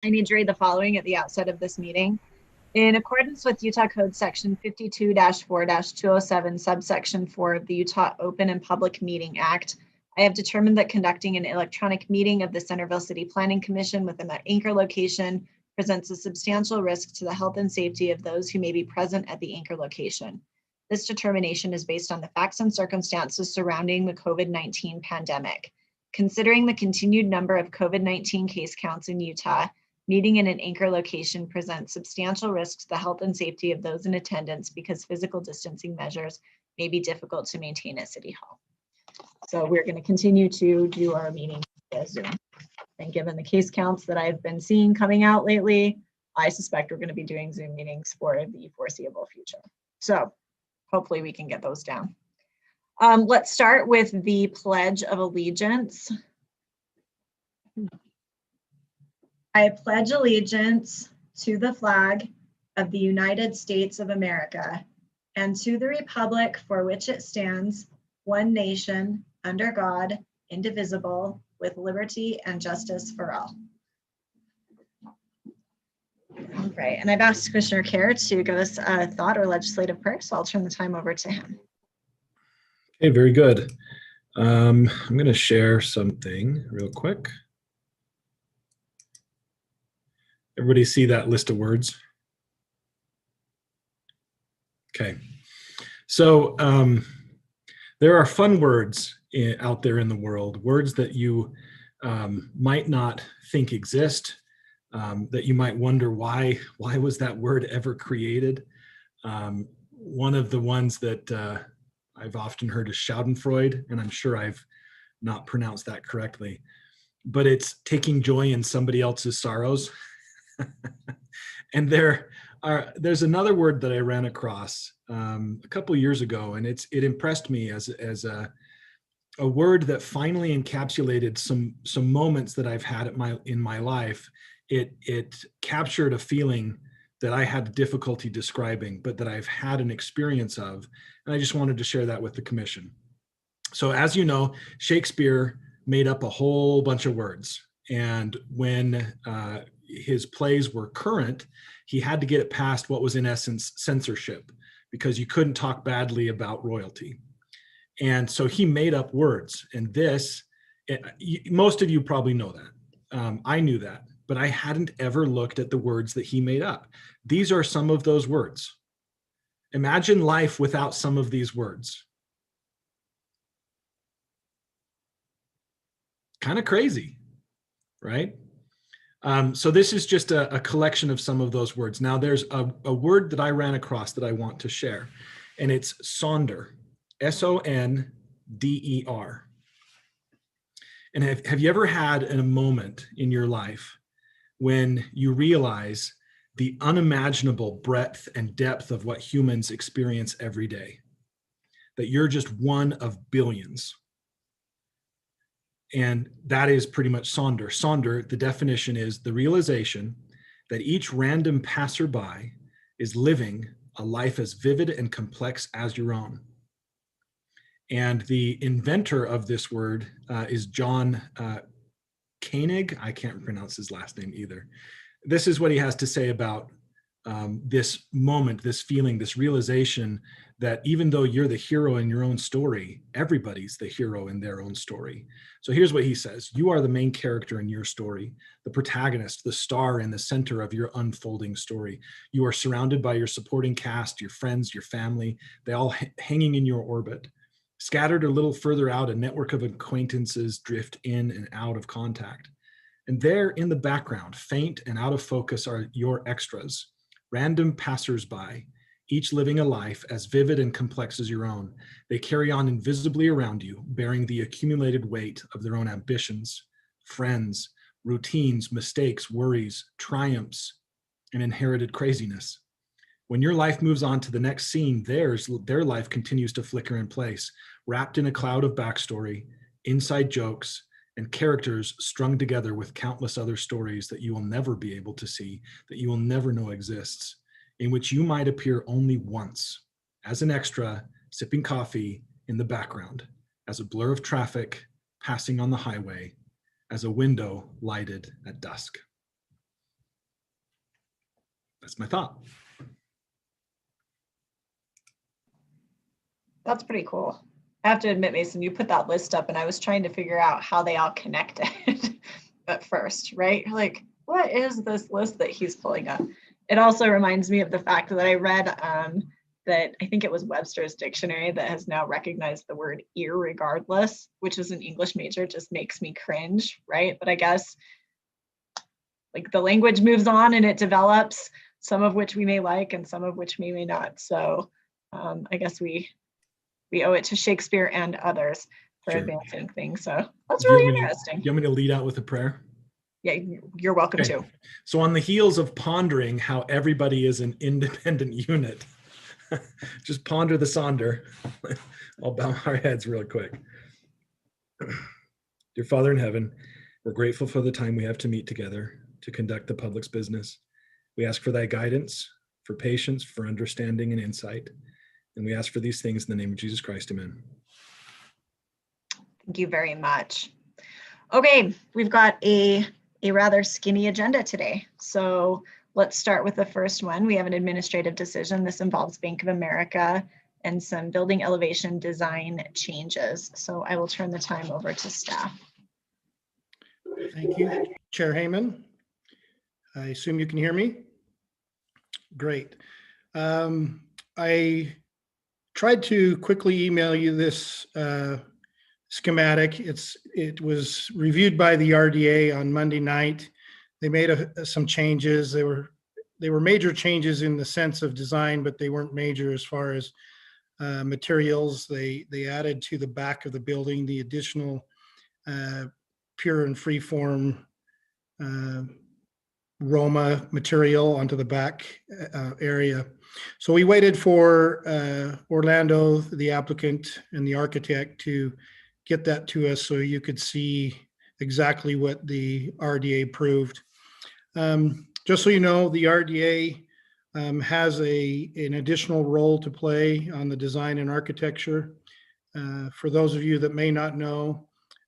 I need to read the following at the outset of this meeting. In accordance with Utah Code Section 52-4-207, subsection 4 of the Utah Open and Public Meeting Act, I have determined that conducting an electronic meeting of the Centerville City Planning Commission within an anchor location presents a substantial risk to the health and safety of those who may be present at the anchor location. This determination is based on the facts and circumstances surrounding the COVID-19 pandemic. Considering the continued number of COVID-19 case counts in Utah, meeting in an anchor location presents substantial risk to the health and safety of those in attendance because physical distancing measures may be difficult to maintain at City Hall. So we're going to continue to do our meeting via Zoom. And given the case counts that I've been seeing coming out lately, I suspect we're going to be doing Zoom meetings for the foreseeable future. So hopefully we can get those down. Let's start with the Pledge of Allegiance. I pledge allegiance to the flag of the United States of America and to the republic for which it stands, one nation, under God, indivisible, with liberty and justice for all. All right, and I've asked Commissioner Kerr to give us a thought or legislative prayer, so I'll turn the time over to him. Okay, very good. I'm going to share something real quick. Everybody see that list of words? Okay. So there are fun words out there in the world, words that you might not think exist, that you might wonder why was that word ever created? One of the ones that I've often heard is Schadenfreude, and I'm sure I've not pronounced that correctly, but it's taking joy in somebody else's sorrows. And there's another word that I ran across a couple years ago, and it impressed me as a word that finally encapsulated some moments that I've had in my life. It captured a feeling that I had difficulty describing, but that I've had an experience of, and I just wanted to share that with the commission. So as you know, Shakespeare made up a whole bunch of words, and when his plays were current, he had to get it past what was in essence censorship, because you couldn't talk badly about royalty. And so he made up words, and most of you probably know that. I knew that, but I hadn't ever looked at the words that he made up. These are some of those words. Imagine life without some of these words. Kind of crazy, right? So this is just a collection of some of those words. Now there's a word that I ran across that I want to share, and it's sonder, S-O-N-D-E-R. And have you ever had a moment in your life when you realize the unimaginable breadth and depth of what humans experience every day? That you're just one of billions. And that is pretty much sonder. Sonder, the definition is the realization that each random passerby is living a life as vivid and complex as your own. And the inventor of this word is John Koenig. I can't pronounce his last name either. This is what he has to say about this moment, this feeling, this realization that even though you're the hero in your own story, everybody's the hero in their own story. So here's what he says. You are the main character in your story, the protagonist, the star in the center of your unfolding story. You are surrounded by your supporting cast, your friends, your family, they all hanging in your orbit. Scattered a little further out, a network of acquaintances drift in and out of contact. And there in the background, faint and out of focus, are your extras, random passersby, each living a life as vivid and complex as your own. They carry on invisibly around you, bearing the accumulated weight of their own ambitions, friends, routines, mistakes, worries, triumphs, and inherited craziness. When your life moves on to the next scene, their life continues to flicker in place, wrapped in a cloud of backstory, inside jokes, and characters strung together with countless other stories that you will never be able to see, that you will never know exists, in which you might appear only once, as an extra, sipping coffee in the background, as a blur of traffic passing on the highway, as a window lighted at dusk. That's my thought. That's pretty cool. I have to admit, Mason, you put that list up and I was trying to figure out how they all connected at first, right? Like, what is this list that he's pulling up? It also reminds me of the fact that I read that I think it was Webster's dictionary that has now recognized the word irregardless, which as an English major just makes me cringe, right? But I guess like the language moves on and it develops, some of which we may like and some of which we may not. So I guess we owe it to Shakespeare and others for Sure. advancing things. So that's Do you really want me to- interesting. Do you want me to lead out with a prayer? Yeah, you're welcome Okay. to. So on the heels of pondering how everybody is an independent unit, just ponder the Sonder. I'll bow our heads real quick. Dear Father in heaven, we're grateful for the time we have to meet together to conduct the public's business. We ask for thy guidance, for patience, for understanding and insight. And we ask for these things in the name of Jesus Christ. Amen. Thank you very much. Okay, we've got a rather skinny agenda today. So let's start with the first one. We have an administrative decision. This involves Bank of America and some building elevation design changes. So I will turn the time over to staff. Thank you, Chair Heyman. I assume you can hear me? Great. I tried to quickly email you this schematic. It was reviewed by the RDA on Monday night. They made some changes. They were major changes in the sense of design, but they weren't major as far as materials. They added to the back of the building the additional pure and freeform Roma material onto the back area. So we waited for Orlando, the applicant and the architect, to get that to us so you could see exactly what the RDA approved. Just so you know, the RDA has an additional role to play on the design and architecture. For those of you that may not know,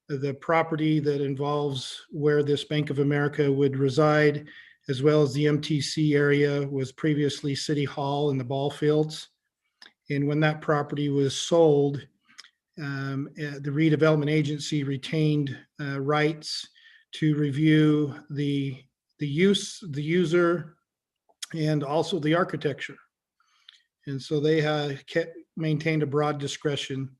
the property that involves where this Bank of America would reside, as well as the MTC area, was previously City Hall and the ball fields. And when that property was sold, the redevelopment agency retained rights to review the use, the user, and also the architecture. And so they maintained a broad discretion.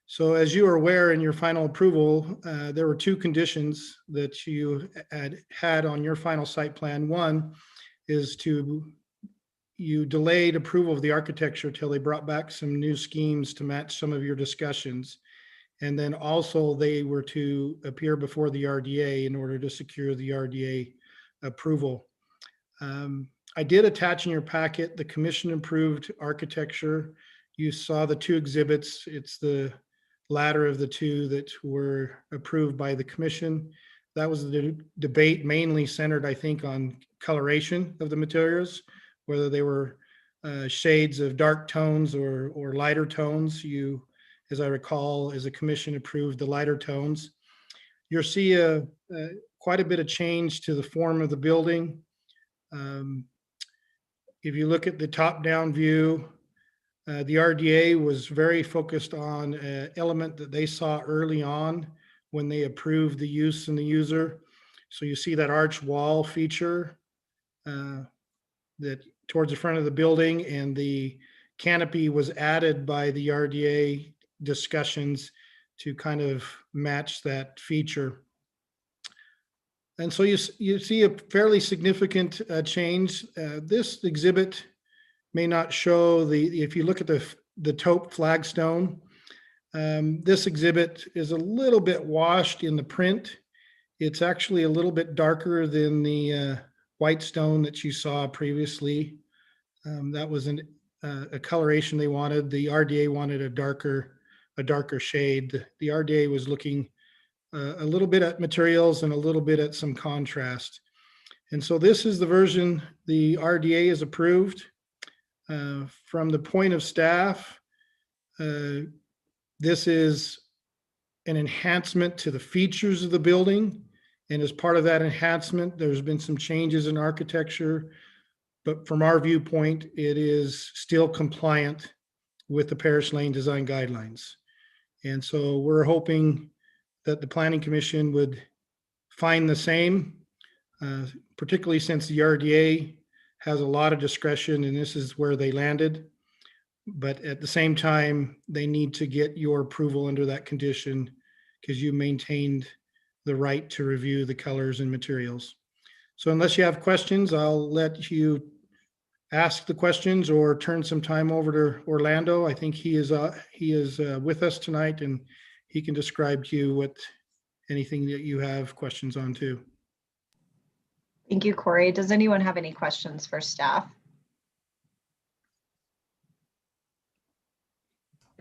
So as you are aware in your final approval, there were two conditions that you had on your final site plan. One is you delayed approval of the architecture till they brought back some new schemes to match some of your discussions. And then also they were to appear before the RDA in order to secure the RDA approval. I did attach in your packet the commission approved architecture. You saw the two exhibits. It's the latter of the two that were approved by the commission. That was the debate mainly centered, I think, on coloration of the materials, whether they were shades of dark tones or lighter tones. You, as I recall, as a commission approved the lighter tones. You'll see quite a bit of change to the form of the building. If you look at the top-down view, the RDA was very focused on an element that they saw early on when they approved the use and the user. So you see that arch wall feature that towards the front of the building, and the canopy was added by the RDA discussions to kind of match that feature. And so you see a fairly significant change. This exhibit may not show if you look at the taupe flagstone, this exhibit is a little bit washed in the print. It's actually a little bit darker than the white stone that you saw previously. That was a coloration they wanted. The RDA wanted a darker shade. The RDA was looking a little bit at materials and a little bit at some contrast. And so this is the version the RDA has approved. From the point of staff, this is an enhancement to the features of the building. And as part of that enhancement, there's been some changes in architecture. but from our viewpoint, it is still compliant with the Parish Lane design guidelines. And so we're hoping that the Planning Commission would find the same, particularly since the RDA has a lot of discretion and this is where they landed. But at the same time, they need to get your approval under that condition because you maintained the right to review the colors and materials. So unless you have questions, I'll let you ask the questions or turn some time over to Orlando. I think he is with us tonight and he can describe to you what anything that you have questions on too. Thank you, Corey. Does anyone have any questions for staff?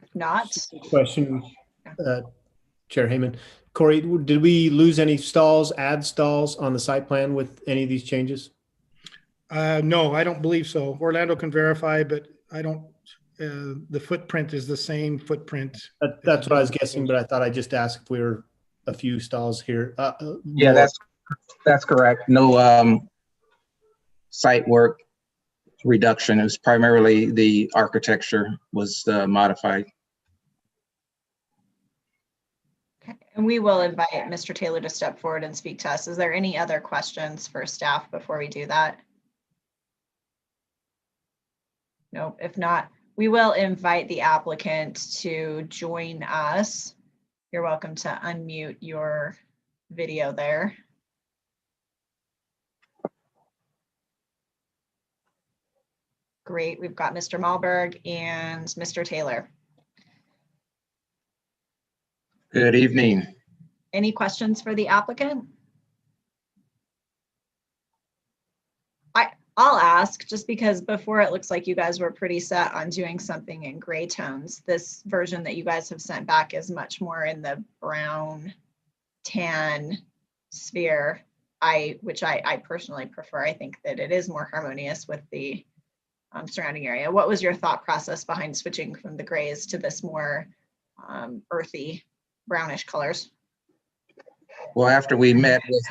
If not, Question, Chair Heyman. Corey, did we lose any stalls, add stalls on the site plan with any of these changes? No, I don't believe so. Orlando can verify, but I don't, the footprint is the same footprint. That's what I was guessing, but I thought I'd just ask if we were a few stalls here. Yeah, that's correct. No site work reduction. It was primarily the architecture was modified. okay. And we will invite Mr. Taylor to step forward and speak to us. Is there any other questions for staff before we do that? No, if not, we will invite the applicant to join us. You're welcome to unmute your video there. Great, we've got Mr. Malberg and Mr. Taylor. Good evening. Any questions for the applicant? I'll ask, just because before it looks like you guys were pretty set on doing something in gray tones. This version that you guys have sent back is much more in the brown tan sphere, which I personally prefer. I think that it is more harmonious with the surrounding area. What was your thought process behind switching from the grays to this more earthy brownish colors? Well, after we met with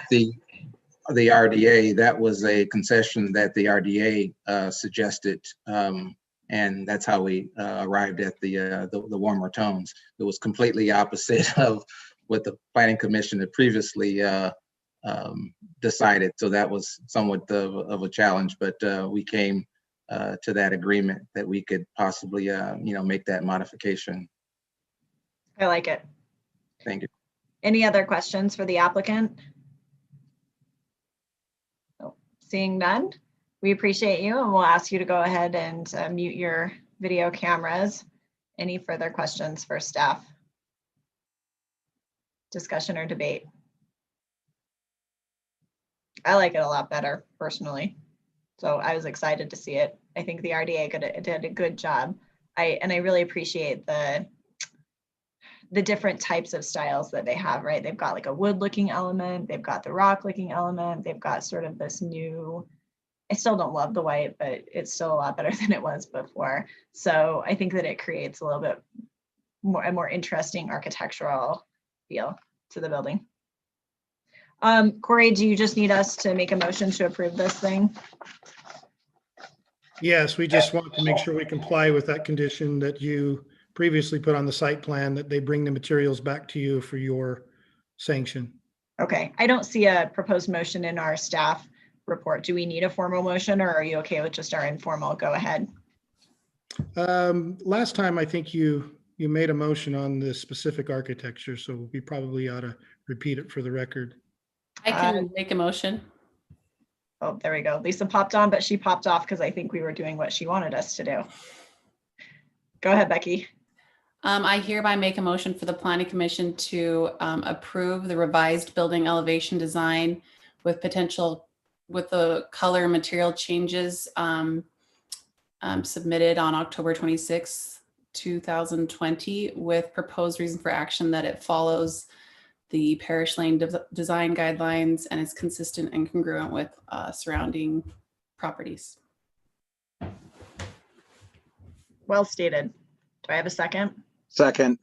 the RDA, that was a concession that the RDA suggested, and that's how we arrived at the warmer tones. It was completely opposite of what the Planning Commission had previously decided, so that was somewhat of a challenge, but we came to that agreement that we could possibly make that modification. I like it. Thank you. Any other questions for the applicant? Seeing none, we appreciate you and we'll ask you to go ahead and mute your video cameras. Any further questions for staff? Discussion or debate? I like it a lot better personally. So I was excited to see it. I think the RDA did a good job. I really appreciate the different types of styles that they have, right? They've got like a wood looking element, they've got the rock looking element, they've got sort of this new, I still don't love the white, but it's still a lot better than it was before. So I think that it creates a little bit a more interesting architectural feel to the building. Corey, do you just need us to make a motion to approve this thing? Yes, we just want to make sure we comply with that condition that you previously put on the site plan, that they bring the materials back to you for your sanction. Okay, I don't see a proposed motion in our staff report. Do we need a formal motion or are you okay with just our informal go ahead? Last time, I think you made a motion on the specific architecture, so we probably ought to repeat it for the record. I can make a motion. Oh, there we go. Lisa popped on, but she popped off because I think we were doing what she wanted us to do. Go ahead, Becky. I hereby make a motion for the Planning Commission to approve the revised building elevation design with the color and material changes submitted on October 26, 2020 with proposed reason for action that it follows the Parish Lane design guidelines and is consistent and congruent with surrounding properties. Well stated. Do I have a second? Second.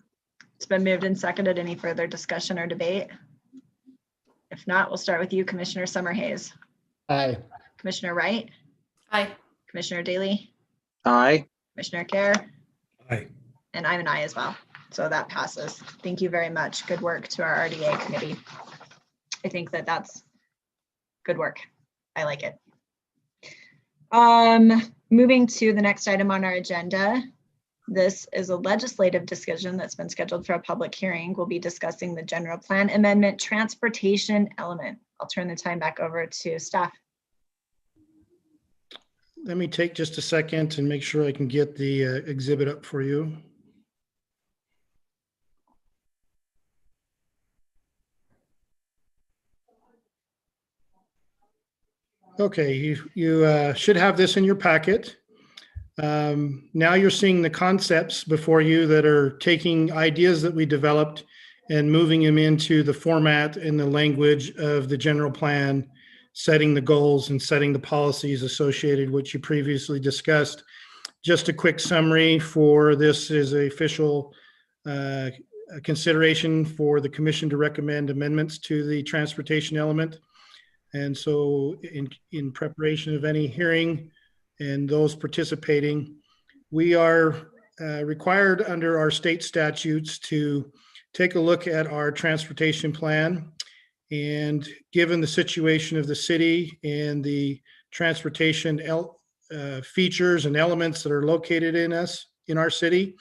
It's been moved and seconded. Any further discussion or debate? If not, we'll start with you, Commissioner Summerhill. Aye. Commissioner Wright, Aye. Commissioner Daly, Aye. Commissioner Care, Aye. and I'm an aye as well. So that passes. Thank you very much. Good work to our RDA committee. I think that that's good work. I like it. Moving to the next item on our agenda. This is a legislative discussion that's been scheduled for a public hearing. We'll be discussing the general plan amendment transportation element. I'll turn the time back over to staff. Let me take just a second and make sure I can get the exhibit up for you. Okay, you should have this in your packet. Now you're seeing the concepts before you that are taking ideas that we developed and moving them into the format and the language of the general plan, setting the goals and setting the policies associated, which you previously discussed. Just a quick summary for this is an official consideration for the commission to recommend amendments to the transportation element. And so in preparation of any hearing and those participating, we are required under our state statutes to take a look at our transportation plan. And given the situation of the city and the transportation features and elements that are located in our city,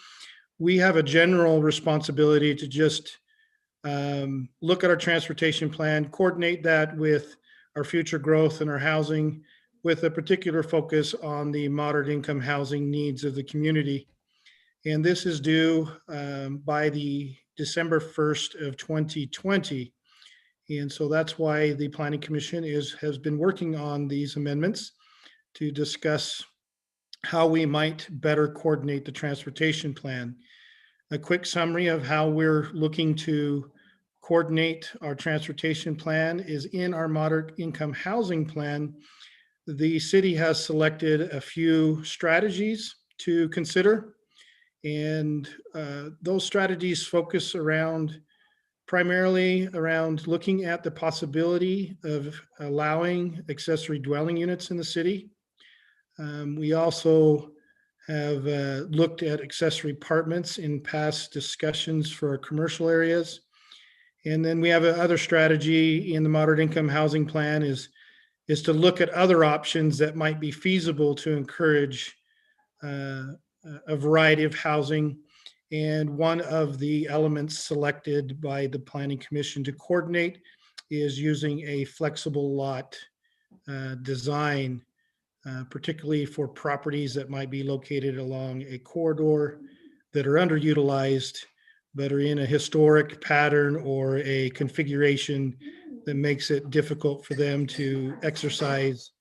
we have a general responsibility to just look at our transportation plan, coordinate that with our future growth and our housing, with a particular focus on the moderate income housing needs of the community. And this is due by the December 1st of 2020. And so that's why the Planning Commission has been working on these amendments to discuss how we might better coordinate the transportation plan. A quick summary of how we're looking to coordinate our transportation plan is in our moderate income housing plan. The city has selected a few strategies to consider, and those strategies focus primarily around looking at the possibility of allowing accessory dwelling units in the city. We also have looked at accessory apartments in past discussions for our commercial areas. And then we have another strategy in the moderate income housing plan is to look at other options that might be feasible to encourage a variety of housing. And one of the elements selected by the Planning Commission to coordinate is using a flexible lot design, particularly for properties that might be located along a corridor that are underutilized, but are in a historic pattern or a configuration that makes it difficult for them to exercise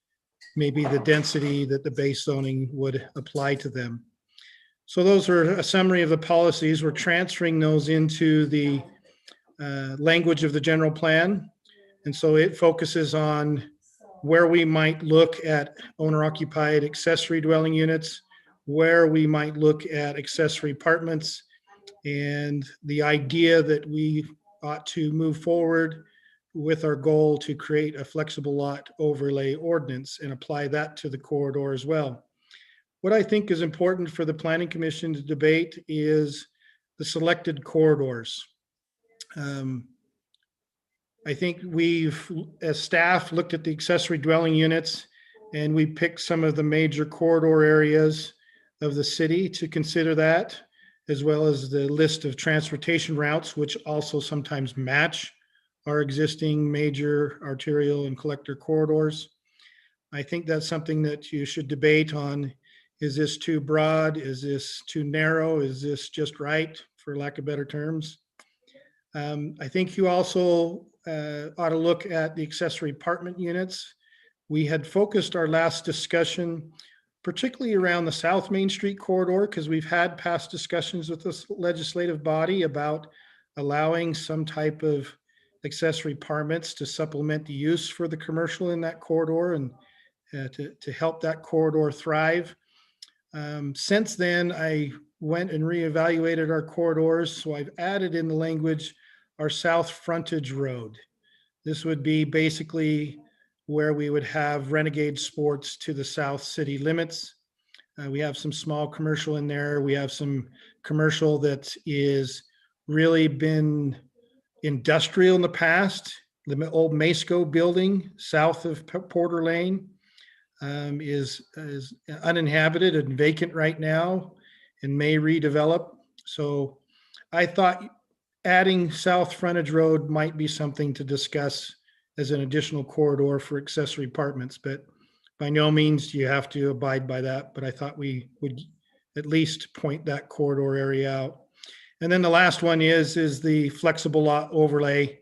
maybe the density that the base zoning would apply to them. So those are a summary of the policies. We're transferring those into the language of the general plan. And so it focuses on where we might look at owner-occupied accessory dwelling units, where we might look at accessory apartments, and the idea that we ought to move forward with our goal to create a flexible lot overlay ordinance and apply that to the corridor as well. What I think is important for the Planning Commission to debate is the selected corridors. I think we've, as staff, looked at the accessory dwelling units, and we picked some of the major corridor areas of the city to consider that, as well as the list of transportation routes, which also sometimes match our existing major arterial and collector corridors. I think that's something that you should debate on. Is this too broad? Is this too narrow? Is this just right, for lack of better terms? I think you also ought to look at the accessory apartment units. We had focused our last discussion particularly around the South Main Street corridor, because we've had past discussions with this legislative body about allowing some type of accessory apartments to supplement the use for the commercial in that corridor and to help that corridor thrive. Since then, I went and reevaluated our corridors. So I've added in the language our south frontage road. This would be basically where we would have Renegade Sports to the south city limits. We have some small commercial in there. We have some commercial that is really been industrial in the past. The old Masco building south of Porter Lane is uninhabited and vacant right now and may redevelop. So I thought adding South Frontage Road might be something to discuss as an additional corridor for accessory apartments, but by no means do you have to abide by that. But I thought we would at least point that corridor area out. And then the last one is the flexible lot overlay.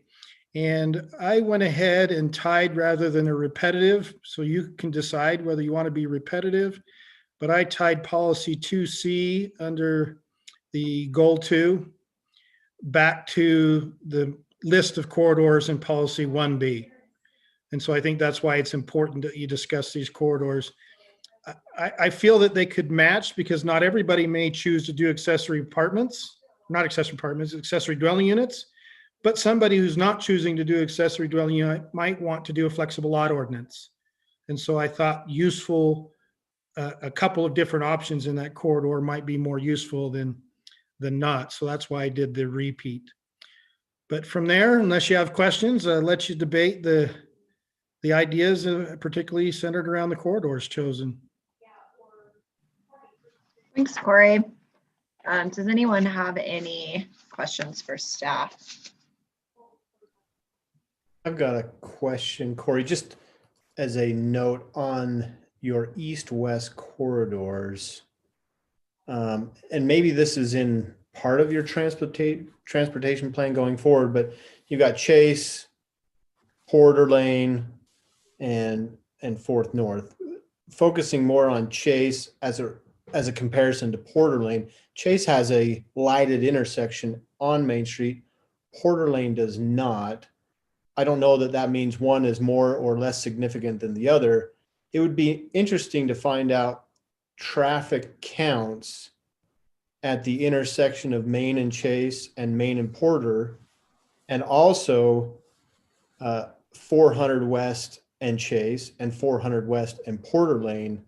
And I went ahead and tied rather than a repetitive, so you can decide whether you want to be repetitive, but I tied policy 2C under the goal 2 back to the list of corridors in policy 1B. And so I think that's why it's important that you discuss these corridors. I feel that they could match because not everybody may choose to do accessory apartments, not accessory apartments, accessory dwelling units. But somebody who's not choosing to do accessory dwelling unit might want to do a flexible lot ordinance. And so I thought a couple of different options in that corridor might be more useful than not. So that's why I did the repeat. But from there, unless you have questions, I'll let you debate the ideas, particularly centered around the corridors chosen. Thanks, Corey. Does anyone have any questions for staff? I've got a question, Corey, just as a note on your east-west corridors. And maybe this is in part of your transportation plan going forward, but you've got Chase, Porter Lane, and Fourth North. Focusing more on Chase as a comparison to Porter Lane, Chase has a lighted intersection on Main Street. Porter Lane does not. I don't know that means one is more or less significant than the other. It would be interesting to find out traffic counts at the intersection of Main and Chase and Main and Porter, and also 400 West and Chase and 400 West and Porter Lane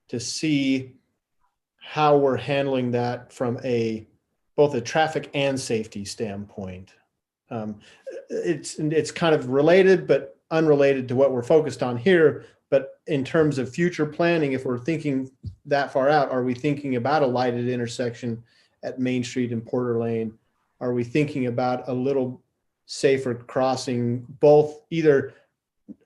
to see how we're handling that from both a traffic and safety standpoint. It's kind of related, but unrelated to what we're focused on here. But in terms of future planning, if we're thinking that far out, are we thinking about a lighted intersection at Main Street and Porter Lane? Are we thinking about a little safer crossing, both either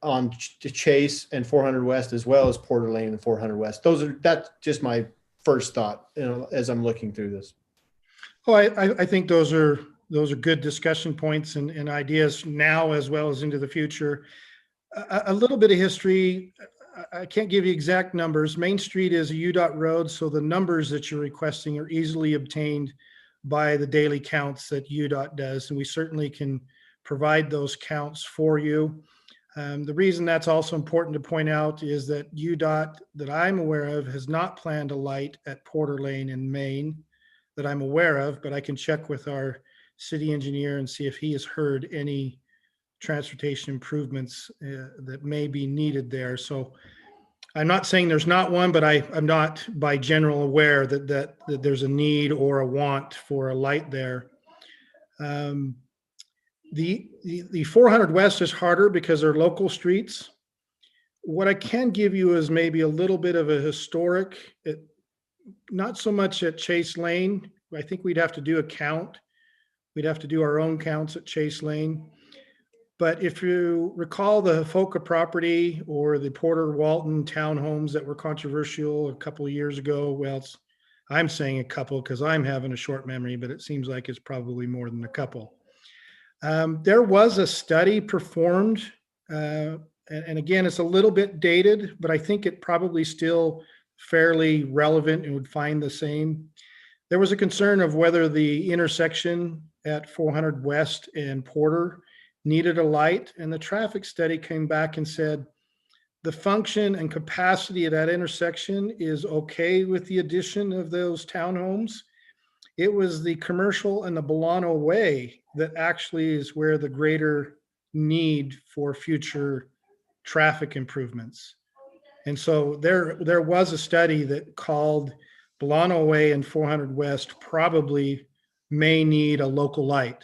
on Chase and 400 West as well as Porter Lane and 400 West? That's just my first thought, as I'm looking through this. Oh, I think those are good discussion points and ideas now as well as into the future. A little bit of history. I can't give you exact numbers. Main Street is a UDOT road, so the numbers that you're requesting are easily obtained by the daily counts that UDOT does, and we certainly can provide those counts for you. The reason that's also important to point out is that UDOT, that I'm aware of, has not planned a light at Porter Lane in Maine that I'm aware of, but I can check with our city engineer and see if he has heard any transportation improvements that may be needed there. So I'm not saying there's not one, but I'm not by general aware that there's a need or a want for a light there. The 400 West is harder because they're local streets. What I can give you is maybe a little bit of a historic, not so much at Chase Lane. I think we'd have to do a count. We'd have to do our own counts at Chase Lane. But if you recall the FOCA property or the Porter Walton townhomes that were controversial a couple of years ago, well, I'm saying a couple because I'm having a short memory, but it seems like it's probably more than a couple. There was a study performed, and again, it's a little bit dated, but I think it probably still fairly relevant and would find the same. There was a concern of whether the intersection at 400 West and Porter needed a light, and the traffic study came back and said the function and capacity of that intersection is okay with the addition of those townhomes. It was the commercial and the Bolano Way that actually is where the greater need for future traffic improvements. And so there was a study that called Bolano Way and 400 West probably may need a local light.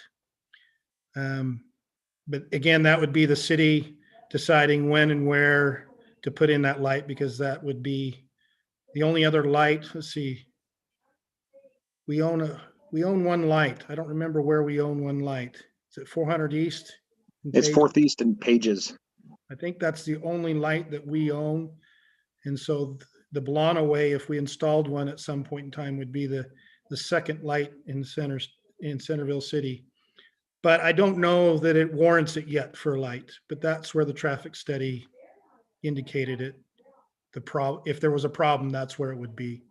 But again, that would be the city deciding when and where to put in that light, because that would be the only other light. Let's see. We own one light. I don't remember where we own one light. Is it 400 East? It's 4th East and Pages. I think that's the only light that we own. And so the Bolano Way, if we installed one at some point in time, would be the second light in Centerville City. But I don't know that it warrants it yet for a light, but that's where the traffic study indicated it. If there was a problem, that's where it would be.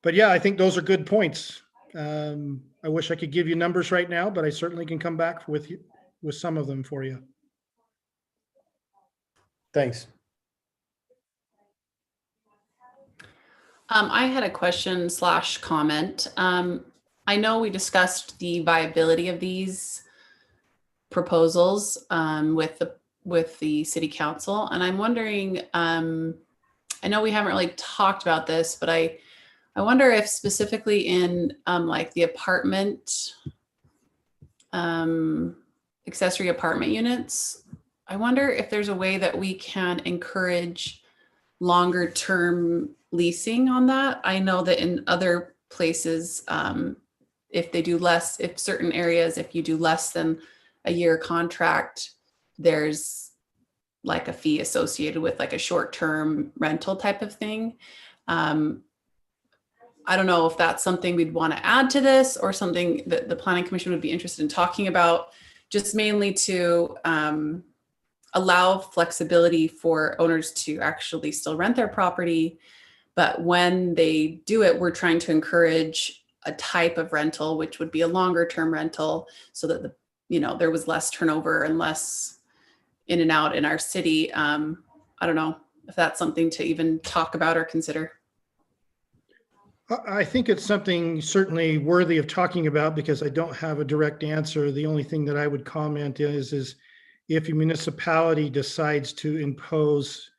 But yeah, I think those are good points. I wish I could give you numbers right now, but I certainly can come back with some of them for you. Thanks. I had a question / comment. I know we discussed the viability of these proposals with the city council, and I'm wondering, I know we haven't really talked about this, but I wonder if specifically in like the apartment, accessory apartment units, I wonder if there's a way that we can encourage longer term leasing on that. I know that in other places, if certain areas, if you do less than a year contract, there's like a fee associated with like a short-term rental type of thing. I don't know if that's something we'd want to add to this or something that the Planning Commission would be interested in talking about, just mainly to allow flexibility for owners to actually still rent their property. But when they do it, we're trying to encourage a type of rental, which would be a longer term rental, so that there was less turnover and less in and out in our city. I don't know if that's something to even talk about or consider. I think it's something certainly worthy of talking about, because I don't have a direct answer. The only thing that I would comment is if a municipality decides to impose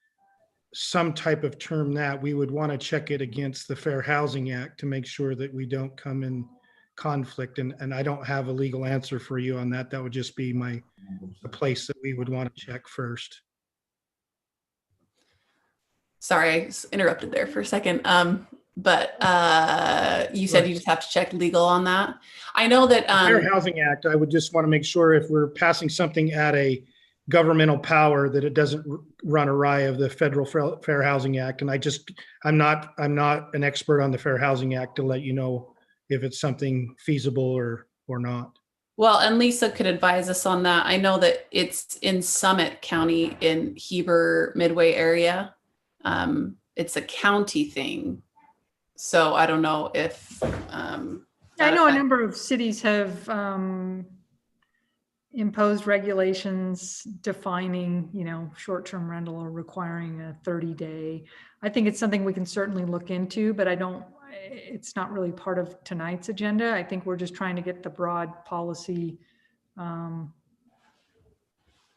some type of term, that we would want to check it against the Fair Housing Act to make sure that we don't come in conflict. And I don't have a legal answer for you on that. That would just be a place that we would want to check first. Sorry, I interrupted there for a second. But you said you just have to check legal on that. I know that Fair Housing Act, I would just want to make sure if we're passing something at a governmental power that it doesn't run awry of the Federal Fair Housing Act. And I'm not an expert on the Fair Housing Act to let you know if it's something feasible or not. Well, and Lisa could advise us on that. I know that it's in Summit County in Heber Midway area. It's a county thing. So I don't know if I know a number of cities have imposed regulations defining, short-term rental or requiring a 30-day. I think it's something we can certainly look into, but it's not really part of tonight's agenda. I think we're just trying to get the broad policy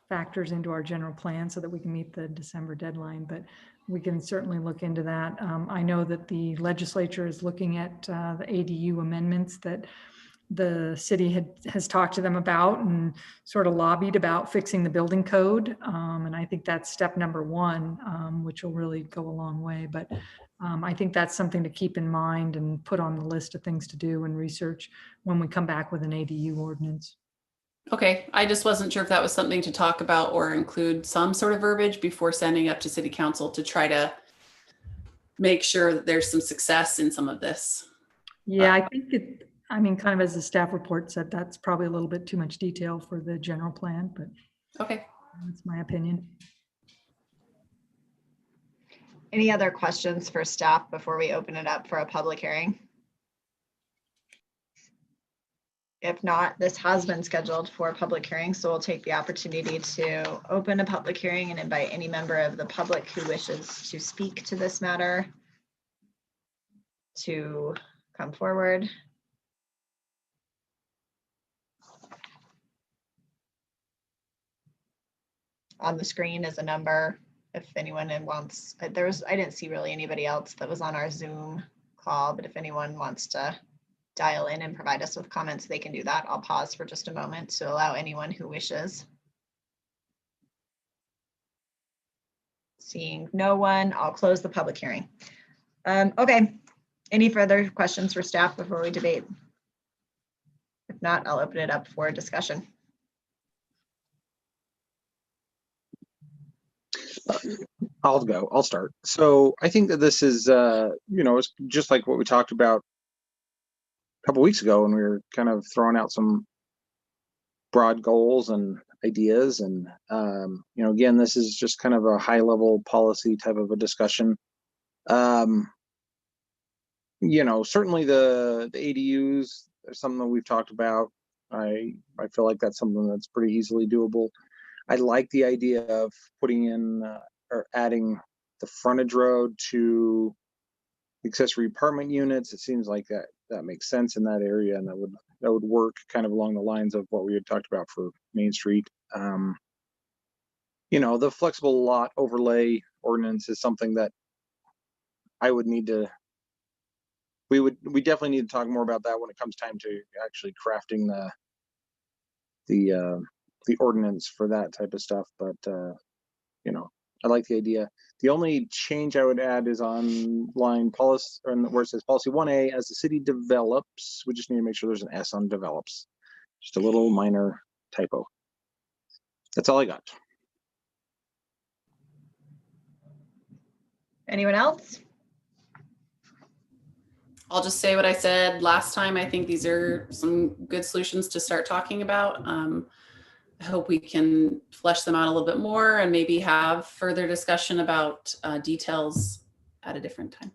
factors into our general plan so that we can meet the December deadline, but we can certainly look into that. I know that the legislature is looking at the ADU amendments that the city has talked to them about and sort of lobbied about fixing the building code. And I think that's step number one, which will really go a long way. But I think that's something to keep in mind and put on the list of things to do and research when we come back with an ADU ordinance. Okay, I just wasn't sure if that was something to talk about or include some sort of verbiage before sending up to city council to try to make sure that there's some success in some of this. Yeah, I think kind of as the staff report said, that's probably a little bit too much detail for the general plan, but okay, that's my opinion. Any other questions for staff before we open it up for a public hearing? If not, this has been scheduled for a public hearing, so we'll take the opportunity to open a public hearing and invite any member of the public who wishes to speak to this matter to come forward. on the screen as a number. If anyone wants, I didn't see really anybody else that was on our Zoom call, but if anyone wants to dial in and provide us with comments, they can do that. I'll pause for just a moment to allow anyone who wishes. Seeing no one, I'll close the public hearing. Okay, any further questions for staff before we debate? If not, I'll open it up for discussion. I'll go. I'll start. So I think that this is, it's just like what we talked about a couple weeks ago when we were kind of throwing out some broad goals and ideas. And, again, this is just kind of a high level policy type of a discussion. Certainly the ADUs are something that we've talked about. I feel like that's something that's pretty easily doable. I like the idea of putting in or adding the frontage road to accessory apartment units. It seems like that makes sense in that area, and that would work kind of along the lines of what we had talked about for Main Street. The flexible lot overlay ordinance is something that we definitely need to talk more about that when it comes time to actually crafting the ordinance for that type of stuff. But I like the idea. The only change I would add is on line policy, or where it says policy 1A, as the city develops. We just need to make sure there's an S on develops. Just a little minor typo. That's all I got. Anyone else? I'll just say what I said last time. I think these are some good solutions to start talking about. I hope we can flesh them out a little bit more and maybe have further discussion about details at a different time.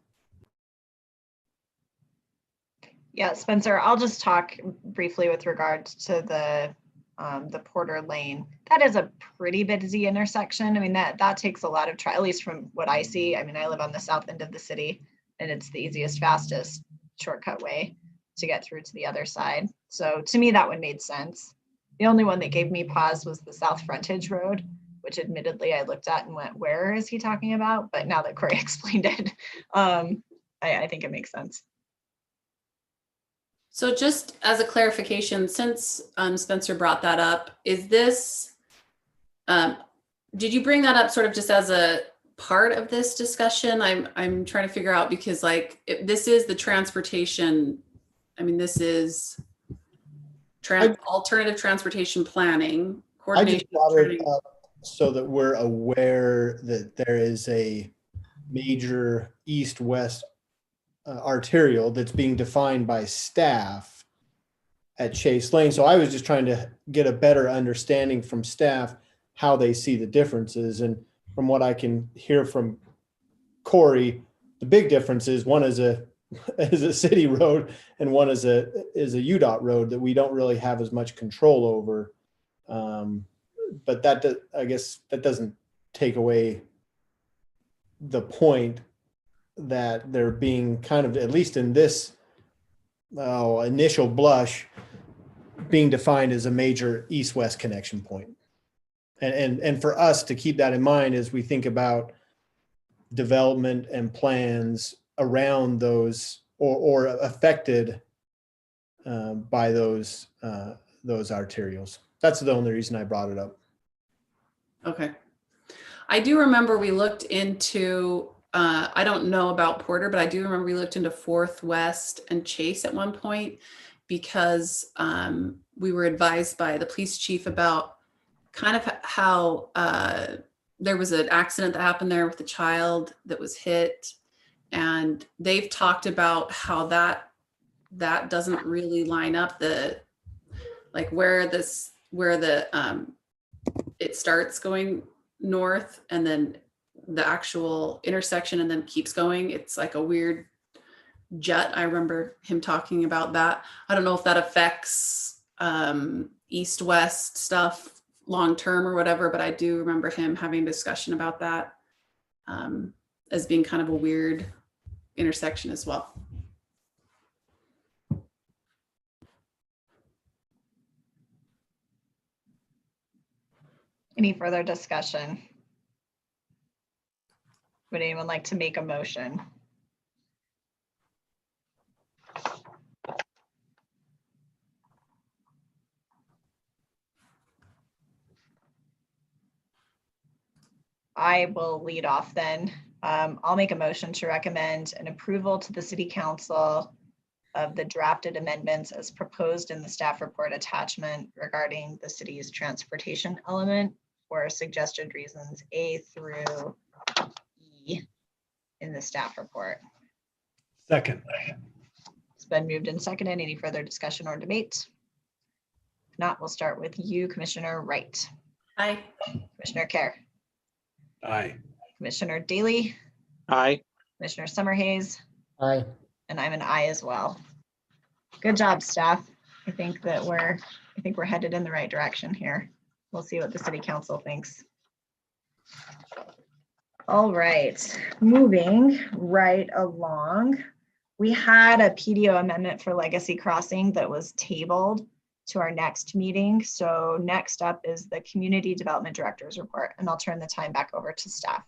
Yeah, Spencer, I'll just talk briefly with regard to the Porter Lane. That is a pretty busy intersection. I mean, that takes a lot of at least from what I see. I mean, I live on the south end of the city, and it's the easiest, fastest shortcut way to get through to the other side. So to me, that one made sense. The only one that gave me pause was the South Frontage Road, which admittedly I looked at and went, where is he talking about? But now that Corey explained it, I think it makes sense. So just as a clarification, since Spencer brought that up, is this, did you bring that up sort of just as a part of this discussion? I'm trying to figure out, because this is the transportation. I mean, this is alternative transportation planning coordination. I just brought it up so that we're aware that there is a major east-west arterial that's being defined by staff at Chase Lane. So I was just trying to get a better understanding from staff how they see the differences. And from what I can hear from Corey, the big difference is one is a city road and one is a UDOT road that we don't really have as much control over. But I guess that doesn't take away the point that they're being kind of, at least in this initial blush, being defined as a major east-west connection point. And for us to keep that in mind as we think about development and plans around those or affected by those arterials. That's the only reason I brought it up. Okay. I do remember we looked into, I don't know about Porter, but I do remember we looked into Fourth West and Chase at one point, because we were advised by the police chief about kind of how there was an accident that happened there with a child that was hit. And they've talked about how that doesn't really line up where it starts going north and then the actual intersection and then keeps going. It's like a weird jut. I remember him talking about that. I don't know if that affects east-west stuff long-term or whatever, but I do remember him having a discussion about that as being kind of a weird intersection as well. Any further discussion? Would anyone like to make a motion? I will lead off then. I'll make a motion to recommend an approval to the City Council of the drafted amendments as proposed in the staff report attachment regarding the city's transportation element for suggested reasons A through E in the staff report. Second. It's been moved and seconded. Any further discussion or debate? If not, we'll start with you, Commissioner Wright. Aye. Commissioner Kerr. Aye. Commissioner Daly. Aye. Commissioner Summerhays. Aye. And I'm an aye as well. Good job, staff. I think we're headed in the right direction here. We'll see what the City Council thinks. All right, moving right along. We had a PDO amendment for Legacy Crossing that was tabled to our next meeting. So next up is the Community Development Director's report, and I'll turn the time back over to staff.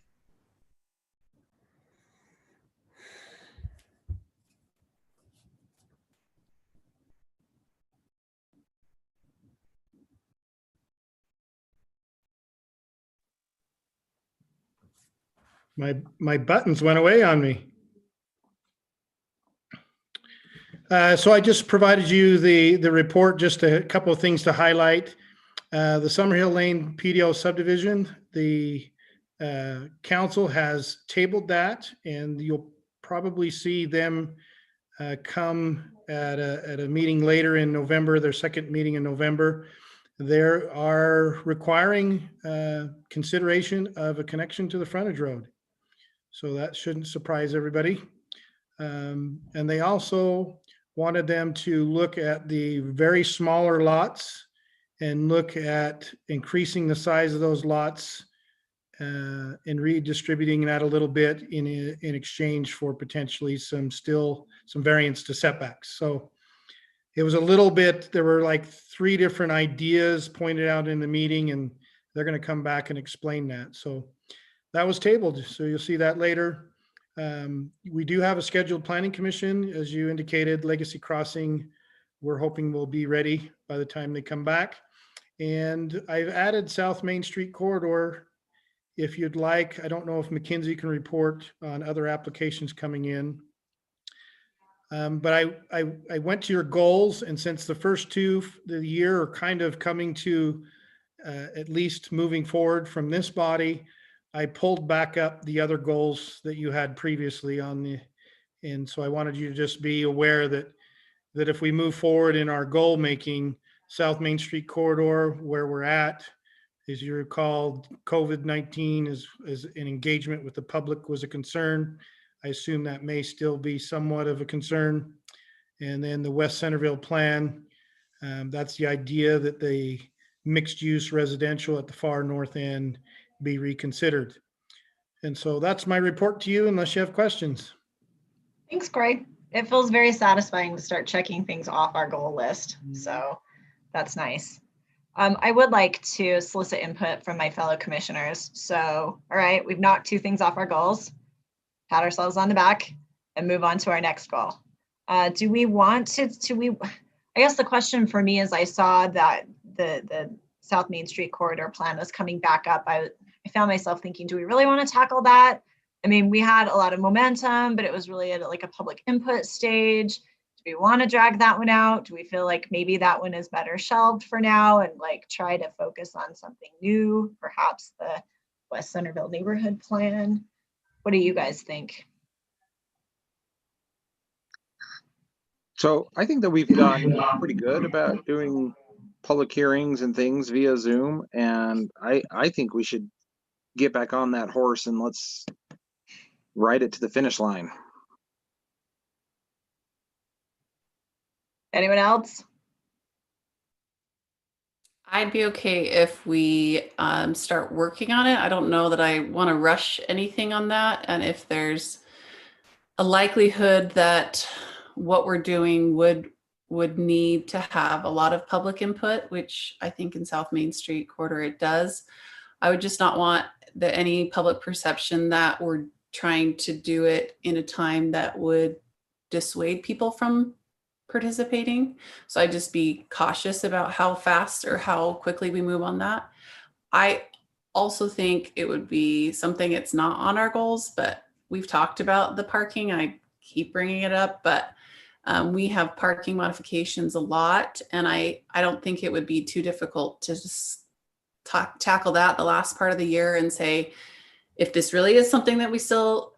My buttons went away on me. So I just provided you the report, just a couple of things to highlight. The Summerhill Lane PDO subdivision, the council has tabled that, and you'll probably see them come at a meeting later in November, their second meeting in November. They are requiring consideration of a connection to the frontage road. So that shouldn't surprise everybody. And they also wanted them to look at the very smaller lots and look at increasing the size of those lots and redistributing that a little bit in exchange for potentially some variance to setbacks. So it was a little bit, there were like 3 different ideas pointed out in the meeting, and they're going to come back and explain that. So that was tabled. So you'll see that later. We do have a scheduled planning commission, as you indicated. Legacy Crossing, we're hoping will be ready by the time they come back. And I've added South Main Street corridor if you'd like. I don't know if McKinsey can report on other applications coming in. But I went to your goals, and since the first 2 of the year are kind of coming to at least moving forward from this body, I pulled back up the other goals that you had previously and so I wanted you to just be aware that if we move forward in our goal making, South Main Street corridor, where we're at, as you recall, COVID-19 is an engagement with the public was a concern. I assume that may still be somewhat of a concern. And then the West Centerville plan, that's the idea that the mixed use residential at the far north end be reconsidered. And so that's my report to you, unless you have questions. Thanks, Corey. It feels very satisfying to start checking things off our goal list. So that's nice. I would like to solicit input from my fellow commissioners. So, all right, we've knocked 2 things off our goals, pat ourselves on the back, and move on to our next goal. Do we want to, I guess the question for me is, I saw that the South Main Street corridor plan was coming back up. I found myself thinking, do we really want to tackle that? I mean, we had a lot of momentum, but it was really at like a public input stage. Do we want to drag that one out? Do we feel like maybe that one is better shelved for now and like try to focus on something new, perhaps the West Centerville neighborhood plan? What do you guys think? So I think that we've gotten pretty good about doing public hearings and things via Zoom. And I think we should get back on that horse and let's ride it to the finish line. Anyone else? I'd be okay if we start working on it. I don't know that I want to rush anything on that. And if there's a likelihood that what we're doing would need to have a lot of public input, which I think in South Main Street corridor it does, I would just not want any public perception that we're trying to do it in a time that would dissuade people from participating. So I'd just be cautious about how fast or how quickly we move on that. I also think it would be something, it's not on our goals, but we've talked about the parking. I keep bringing it up, but we have parking modifications a lot. And I don't think it would be too difficult to just tackle that the last part of the year and say, if this really is something that we still,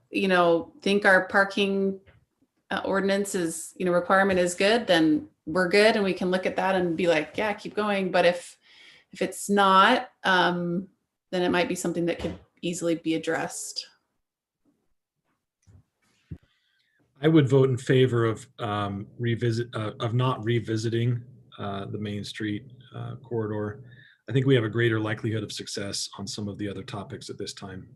think our parking ordinance is, requirement is good, then we're good. And we can look at that and be like, yeah, keep going. But if it's not, then it might be something that could easily be addressed. I would vote in favor of not revisiting the Main Street corridor. I think we have a greater likelihood of success on some of the other topics at this time.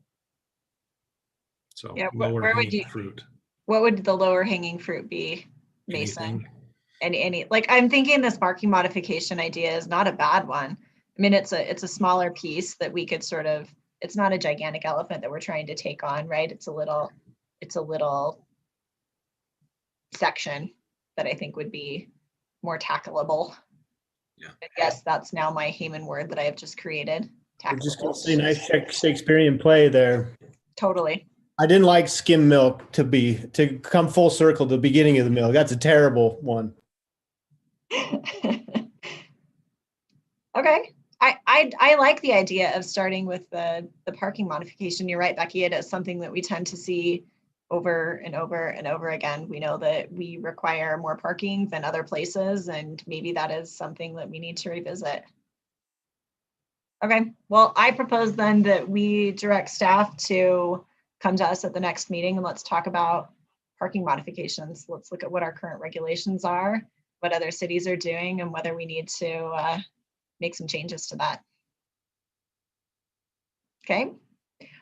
So Yeah, lower where would hanging you- fruit. What would the lower hanging fruit be, Mason? Anything. Any like, I'm thinking this parking modification idea is not a bad one. I mean, it's a smaller piece that we could sort of, it's not a gigantic elephant that we're trying to take on, right? It's a little section that I think would be more tackleable. Yeah. Yes, that's now my Heyman word that I have just created. I'm just gonna Tackleable. say nice Shakespearean play there. Totally. I didn't like skim milk to come full circle to the beginning of the milk. That's a terrible one. Okay. I like the idea of starting with the parking modification. You're right, Becky. It is something that we tend to see over and over and over again. We know that we require more parking than other places, and maybe that is something that we need to revisit. Okay, well, I propose then that we direct staff to come to us at the next meeting and let's talk about parking modifications. Let's look at what our current regulations are, what other cities are doing, and whether we need to make some changes to that. Okay.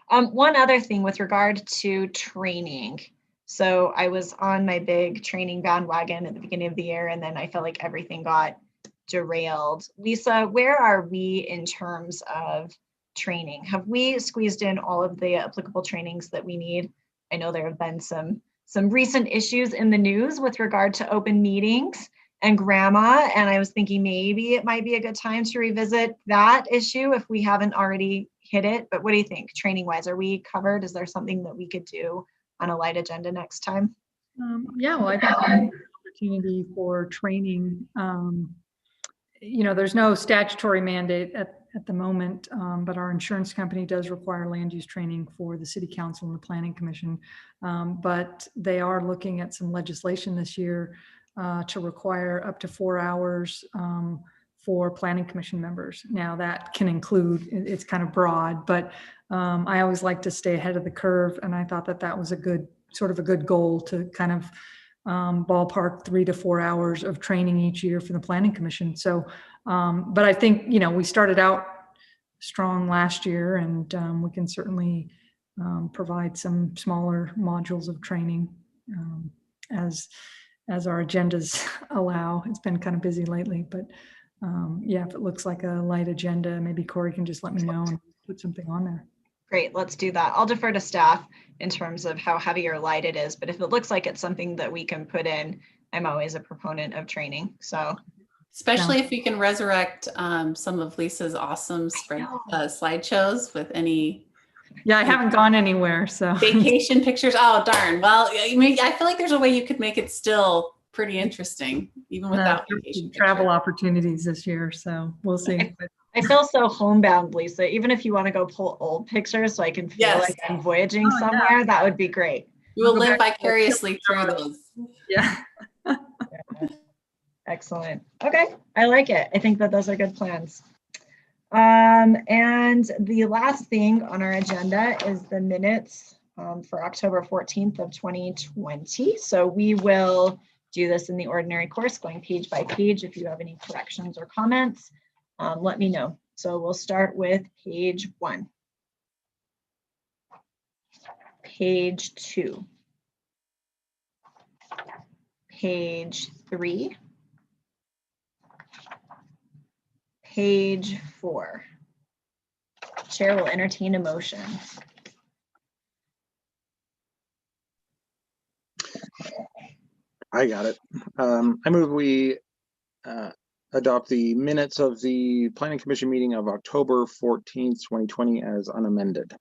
One other thing with regard to training. So I was on my big training bandwagon at the beginning of the year, and then I felt like everything got derailed. Lisa, where are we in terms of training? Have we squeezed in all of the applicable trainings that we need? I know there have been some recent issues in the news with regard to open meetings and grandma, and I was thinking maybe it might be a good time to revisit that issue if we haven't already hit it. But what do you think, training wise? Are we covered? Is there something that we could do on a light agenda next time? Yeah, well, I think there's an opportunity for training. There's no statutory mandate at the moment, but our insurance company does require land use training for the city council and the planning commission. But they are looking at some legislation this year to require up to 4 hours for planning commission members. Now that can include, it's kind of broad, but I always like to stay ahead of the curve. And I thought that was a good goal to kind of ballpark 3 to 4 hours of training each year for the planning commission. So, but I think, we started out strong last year, and we can certainly provide some smaller modules of training as our agendas allow. It's been kind of busy lately, but yeah, if it looks like a light agenda, maybe Corey can just let me know and put something on there. Great, let's do that. I'll defer to staff in terms of how heavy or light it is, but if it looks like it's something that we can put in, I'm always a proponent of training. So, especially if we can resurrect some of Lisa's awesome slideshows with any. Yeah, I haven't gone anywhere, so. Vacation pictures. Oh, darn. Well, I feel like there's a way you could make it still pretty interesting, even without vacation travel pictures. opportunities this year, so we'll see. I feel so homebound, Lisa. Even if you want to go pull old pictures so I can feel like I'm voyaging somewhere, that would be great. We will live vicariously through those. Yeah. Excellent. Okay, I like it. I think that those are good plans. And the last thing on our agenda is the minutes for October 14th of 2020. So we will do this in the ordinary course, going page by page. If you have any corrections or comments, let me know. So we'll start with page 1. Page 2. Page 3. Page 4. Chair will entertain a motion. I got it. I move we adopt the minutes of the Planning Commission meeting of October 14th, 2020 as unamended.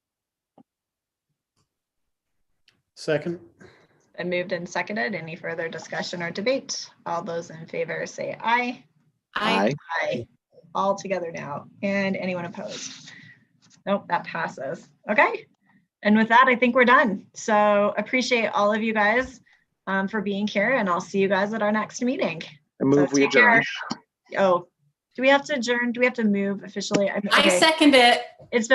Second. Been moved and seconded. Any further discussion or debate? All those in favor say aye. Aye. Aye. All together now. And anyone opposed? Nope, that passes. Okay. And with that, I think we're done. So appreciate all of you guys for being here, and I'll see you guys at our next meeting. I move we take care. adjourn. Oh, do we have to adjourn? Do we have to move officially? I second it. It's been